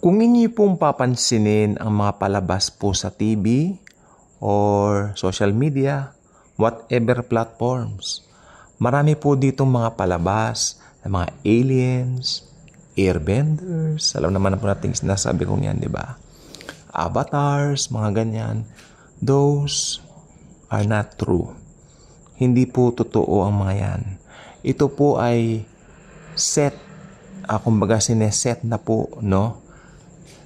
Kung inyo pong papansinin ang mga palabas po sa TV or social media, whatever platforms, marami po ditong mga palabas ng mga aliens, airbenders, alam naman po natin sinasabi kong yan, di ba? Avatars, mga ganyan. Those are not true. Hindi po totoo ang mga yan. Ito po ay set, kumbaga sineset na po, no,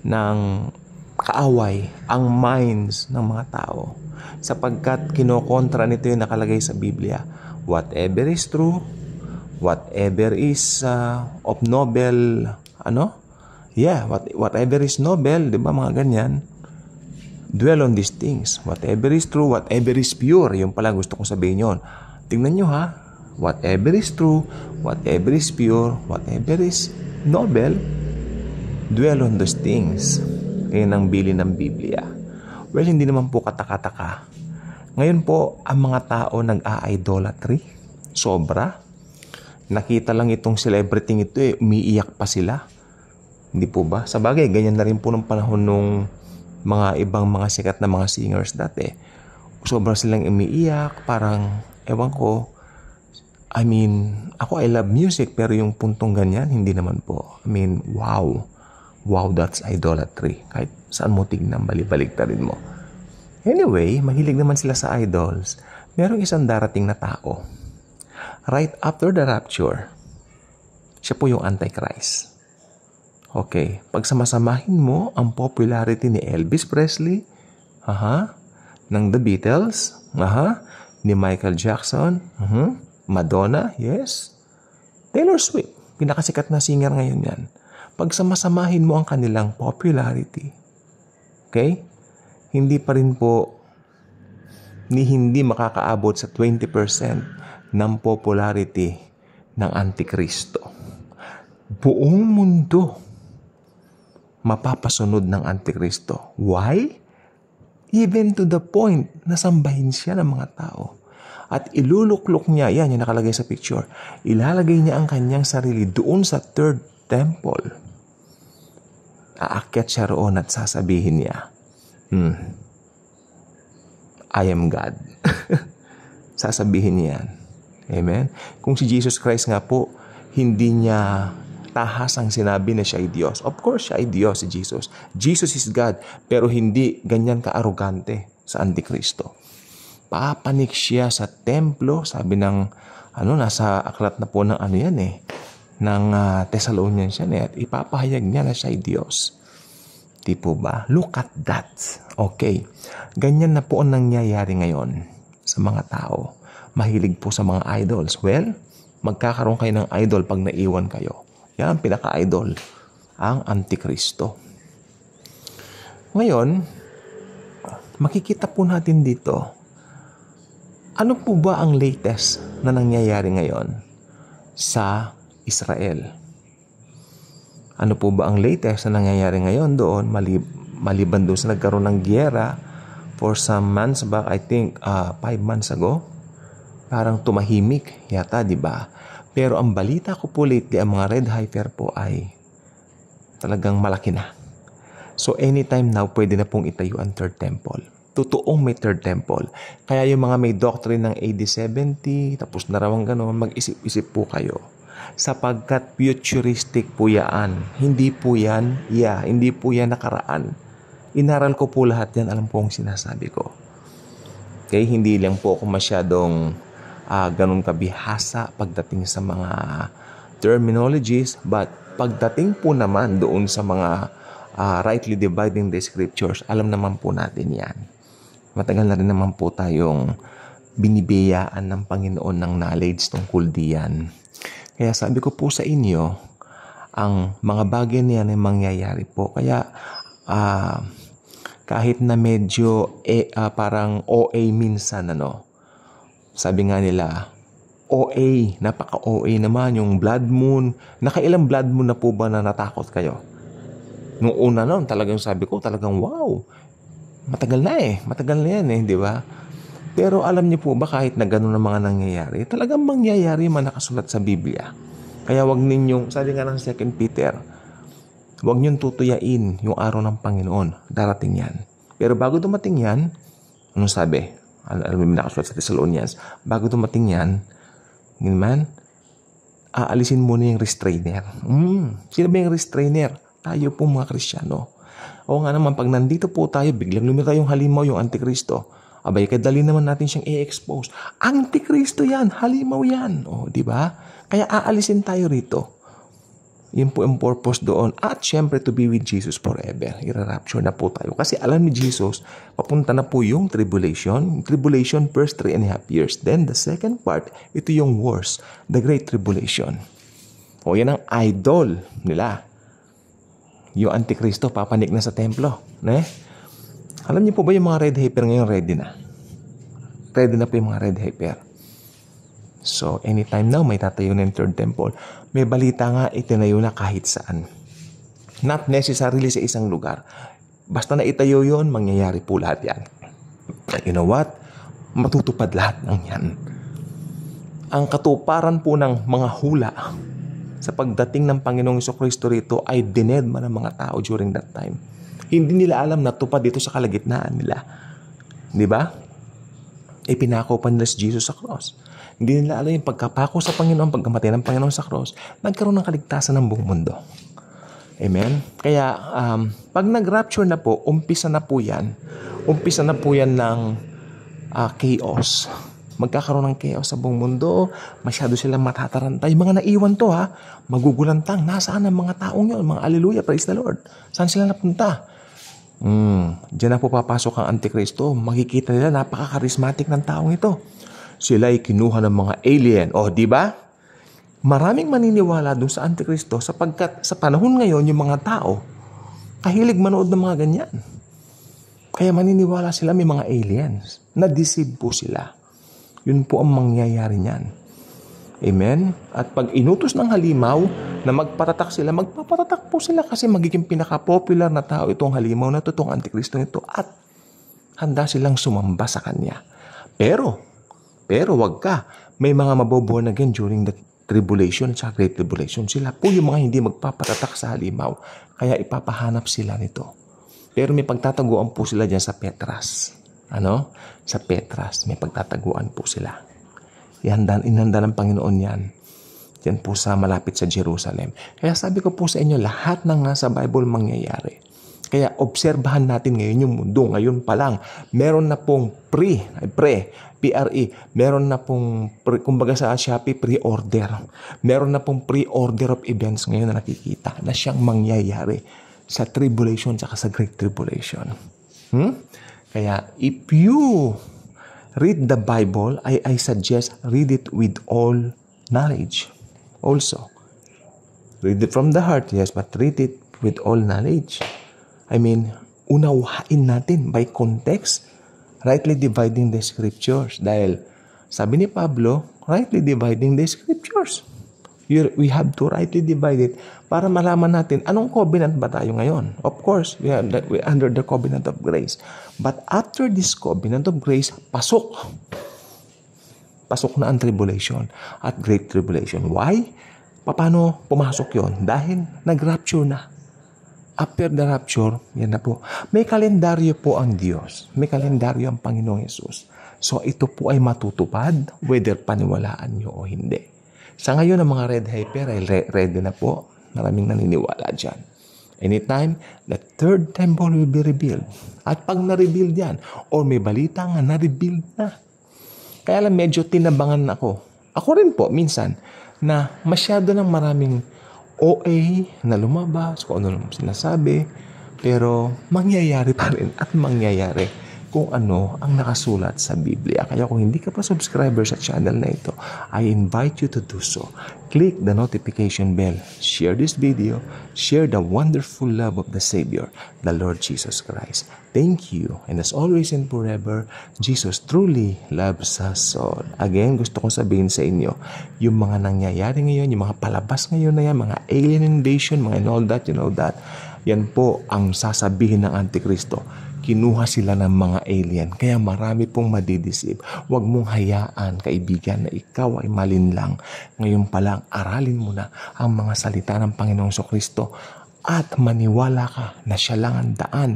ng kaaway ang minds ng mga tao. Sapagkat kinokontra nito yung nakalagay sa Biblia. Whatever is true, whatever is of noble, whatever is noble, di ba mga ganyan, dwell on these things. Whatever is true, whatever is pure, yung pala gusto kong sabihin yun. Tingnan nyo ha, whatever is true, whatever is pure, whatever is noble, dwell on those things. Kaya nang bili ng Biblia. Well, hindi naman po kataka-taka. Ngayon po, ang mga tao nag-a-idolatry. Sobra. Nakita lang itong celebrity ito, umiiyak pa sila. Hindi po ba? Sa bagay, ganyan na rin po ng panahon nung mga ibang mga sikat na mga singers dati. Sobra silang umiiyak, parang, ewan ko, I love music, pero yung puntong ganyan, hindi naman po. Wow. Wow, that's idolatry. Kahit saan mo tignan, balibaligtarin mo. Anyway, mahilig naman sila sa idols. Merong isang darating na tao. Right after the rapture, siya po yung Antichrist. Okay, pag samasamahin mo ang popularity ni Elvis Presley, ng The Beatles, ni Michael Jackson, Madonna, yes, Taylor Swift, pinakasikat na singer ngayon yan. Pag samasamahin mo ang kanilang popularity, okay, hindi pa rin po, hindi makakaabot sa 20% ng popularity ng Antikristo. Buong mundo mapapasunod ng Antikristo. Why? Even to the point na sambahin siya ng mga tao. At iluluklok niya, yan yung nakalagay sa picture, ilalagay niya ang kanyang sarili doon sa third temple. Aakyat siya roon at sasabihin niya, I am God. Sasabihin niya yan. Amen? Kung si Jesus Christ nga po, hindi niya tahas ang sinabi na siya ay Diyos. Of course, siya ay Diyos, si Jesus. Jesus is God, pero hindi ganyan ka-arugante sa Antikristo. Papanik siya sa templo, sabi ng, nasa aklat na po ng ng Thessalonians yan, at ipapahayag niya na siya ay Diyos. Di po ba? Look at that. Okay. Ganyan na po ang nangyayari ngayon sa mga tao. Mahilig po sa mga idols. Well, magkakaroon kayo ng idol pag naiwan kayo. Yan ang pinaka-idol, ang Antikristo. Ngayon, makikita po natin dito, ano po ba ang latest na nangyayari ngayon sa Israel? Ano po ba ang latest na nangyayari ngayon doon maliban doon sa nagkaroon ng giyera for some months back, I think 5 months ago? Parang tumahimik yata, di ba? Pero ang balita ko po lately, ang mga red heifer po ay talagang malaki na. So anytime now, pwede na pong itayo ang third temple. Totoong may third temple. Kaya yung mga may doctrine ng AD 70, tapos na raw ang gano'n, mag-isip-isip po kayo. Sapagkat futuristic po yan. Hindi po yan nakaraan. Inaral ko po lahat yan, alam po ang sinasabi ko. Okay, hindi lang po ako masyadong ganun kabihasa pagdating sa mga terminologies, but pagdating po naman doon sa mga rightly dividing the scriptures, alam naman po natin yan. Matagal na rin naman po tayong binibiyaan ng Panginoon ng knowledge tungkol diyan. Kaya sabi ko po sa inyo, ang mga bagay niyan ay mangyayari po. Kaya kahit na medyo parang OA minsan, sabi nga nila, OA, napaka-OA naman yung blood moon. Nakailang blood moon na po ba na natakot kayo? Nung una noon, talagang sabi ko, talagang wow. Matagal na yan di ba? Pero alam niyo po ba kahit na gano'n ang mga nangyayari, talagang mangyayari man nakasulat sa Biblia. Kaya wag ninyong, sabi nga ng 2 Peter, Huwag niyong tutuyain yung araw ng Panginoon. Darating yan. Pero bago dumating yan, anong sabi? Alam mo nakasulat sa Thessalonians, bago dumating yan, aalisin muna yung restrainer. Sino ba yung restrainer? Tayo po mga Kristiyano. O nga naman, pag nandito po tayo, biglang lumita yung halimaw, yung Antikristo. Abay, kadali naman natin siyang i-expose. Antikristo yan, halimaw yan. O, di ba? Kaya aalisin tayo rito. Yun po ang purpose doon. At syempre, to be with Jesus forever. I-rapture na po tayo. Kasi alam ni Jesus, papunta na po yung tribulation. Tribulation, first 3.5 years. Then, the second part, ito yung worst. The Great Tribulation. O, yan ang idol nila. Yung Antikristo, papanik na sa templo. Alam niyo po ba yung mga red heifer ngayon ready na? Ready na po yung mga red heifer. So, anytime now, may tatayo na yung third temple. May balita nga, itinayo na kahit saan. Not necessarily sa isang lugar. Basta na itayo yun, mangyayari po lahat yan. You know what? Matutupad lahat ng yan. Ang katuparan po ng mga hula sa pagdating ng Panginoong Jesucristo rito ay dinedma ng mga tao during that time. Hindi nila alam na tupad dito sa kalagitnaan nila. Di ba? Ipinako pa nila si Jesus sa cross. Hindi nila alam yung pagkapako sa Panginoon, pagkamatay ng Panginoon sa cross, nagkaroon ng kaligtasan ng buong mundo. Amen? Kaya, pag nag-rapture na po, umpisa na po yan. Umpisa na po yan ng chaos. Magkakaroon ng chaos sa buong mundo. Masyado silang matataranta. Yung mga naiwan to magugulantang. Nasaan ang mga taong yun? Mga hallelujah, praise the Lord. Saan sila napunta? Diyan na po papasok ang Antikristo. Makikita nila, napaka-charismatic ng taong ito. Sila ay kinuha ng mga alien. O, di ba? Maraming maniniwala doon sa Antikristo sapagkat sa panahon ngayon, yung mga tao, kahilig manood ng mga ganyan. Kaya maniniwala sila may mga aliens. Na-deceive po sila. Yun po ang mangyayari niyan. Amen? At pag inutos ng halimaw na magpatatak sila, magpapatatak po sila kasi magiging pinaka-popular na tao itong halimaw na itong Antikristo nito at handa silang sumamba sa kanya. Pero wag ka. May mga maboborn again during the tribulation at Great Tribulation. Sila po yung mga hindi magpapatatak sa halimaw. Kaya ipapahanap sila nito. Pero may pagtataguan po sila dyan sa Petras. Sa Petras. May pagtataguan po sila. Inhanda ng Panginoon yan. Yan po sa malapit sa Jerusalem. Kaya sabi ko po sa inyo, lahat ng nasa Bible mangyayari. Kaya obserbahan natin ngayon yung mundo. Ngayon pa lang, meron na pong PRE, meron na pong, kumbaga sa Shopee, pre-order. Meron na pong pre-order of events ngayon na nakikita na siyang mangyayari sa tribulation at sa Great Tribulation. Kaya if you read the Bible, I suggest read it with all knowledge. Also, read it from the heart, yes, but read it with all knowledge. Unawain natin by context, rightly dividing the scriptures. Dahil, sabi ni Pablo, rightly dividing the scriptures. We have to rightly divide it para malaman natin anong covenant ba tayo ngayon. Of course, we're under the covenant of grace. But after this covenant of grace, pasok na ang tribulation at great tribulation. Why? Paano pumasok yon? Dahil nag-rapture na. After the rapture, yan na po. May kalendaryo po ang Diyos. May kalendaryo ang Panginoong Yesus. So ito po ay matutupad whether paniwalaan nyo o hindi. Sa ngayon, ang mga red heifer ay ready na po. Maraming naniniwala dyan. Anytime, the third temple will be rebuilt. At pag na-rebuild yan, or may balita nga, na-rebuild na. Kaya lang medyo tinabangan ako. Ako rin po, minsan, na masyado ng maraming OA na lumabas, kung ano naman sinasabi, pero mangyayari pa rin at mangyayari kung ano ang nakasulat sa Biblia. Kaya kung hindi ka pa subscriber sa channel na ito, I invite you to do so. Click the notification bell, share this video, share the wonderful love of the Savior, the Lord Jesus Christ. Thank you. And as always and forever, Jesus truly loves us all. Again, gusto ko sabihin sa inyo, yung mga nangyayari ngayon, yung mga palabas ngayon na yan, mga alien invasion, mga and all that, you know that, yan po ang sasabihin ng Antikristo. Kinuha sila ng mga alien. Kaya marami pong madideceive. Huwag mong hayaan, kaibigan, na ikaw ay malinlang. Ngayon pa lang, aralin mo na ang mga salita ng Panginoong Jesucristo. at maniwala ka na siya lang ang daan,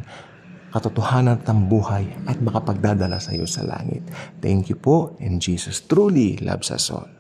katotohanan at ang buhay at makapagdadala sa iyo sa langit. Thank you po, and Jesus truly loves us all.